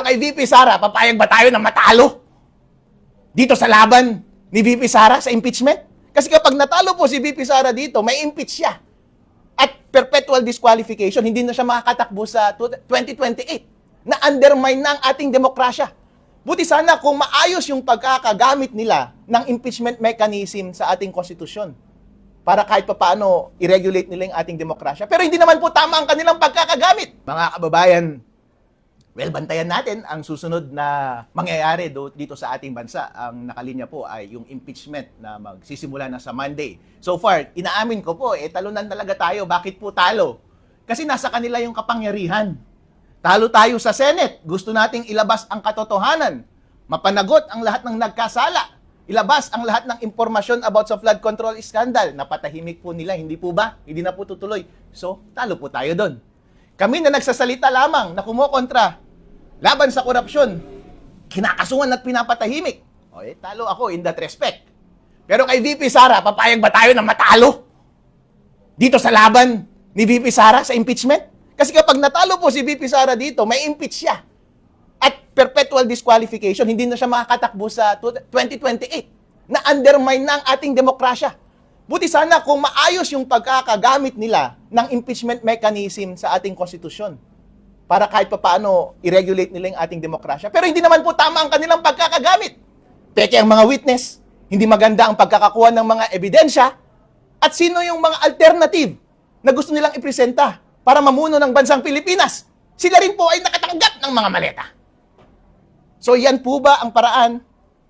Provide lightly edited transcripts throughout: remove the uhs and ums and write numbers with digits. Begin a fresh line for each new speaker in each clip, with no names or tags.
kay VP Sara, papayag ba tayo na matalo dito sa laban ni VP Sara sa impeachment? Kasi kapag natalo po si VP Sara dito, may impeach siya. At perpetual disqualification, hindi na siya makakatakbo sa 2028 na undermine na ang ating demokrasya. Buti sana kung maayos yung pagkakagamit nila ng impeachment mechanism sa ating konstitusyon para kahit papaano i-regulate nila yung ating demokrasya. Pero hindi naman po tama ang kanilang pagkakagamit. Mga kababayan, well, bantayan natin ang susunod na mangyayari dito sa ating bansa. Ang nakalinya po ay yung impeachment na magsisimula na sa Monday. So far, inaamin ko po, talunan talaga tayo. Bakit po talo? Kasi nasa kanila yung kapangyarihan. Talo tayo sa Senate. Gusto nating ilabas ang katotohanan. Mapanagot ang lahat ng nagkasala. Ilabas ang lahat ng impormasyon about sa flood control scandal. Napatahimik po nila, hindi po ba? Hindi na po tutuloy. So, talo po tayo doon. Kami na nagsasalita lamang na kumokontra laban sa korupsyon, kinakasuhan at pinapatahimik. O, talo ako in that respect. Pero kay VP Sara, papayag ba tayo na matalo dito sa laban ni VP Sara sa impeachment? Kasi kapag natalo po si VP Sara dito, may impeach siya. At perpetual disqualification, hindi na siya makakatakbo sa 2028 na undermine na ang ating demokrasya. Buti sana kung maayos yung pagkakagamit nila ng impeachment mechanism sa ating konstitusyon para kahit papaano i-regulate nila yung ating demokrasya. Pero hindi naman po tama ang kanilang pagkakagamit. Peke ang mga witness, hindi maganda ang pagkakakuha ng mga ebidensya, at sino yung mga alternative na gusto nilang ipresenta para mamuno ng bansang Pilipinas. Sila rin po ay nakatanggap ng mga maleta. So yan po ba ang paraan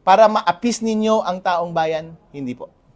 para ma-appease ninyo ang taong bayan? Hindi po.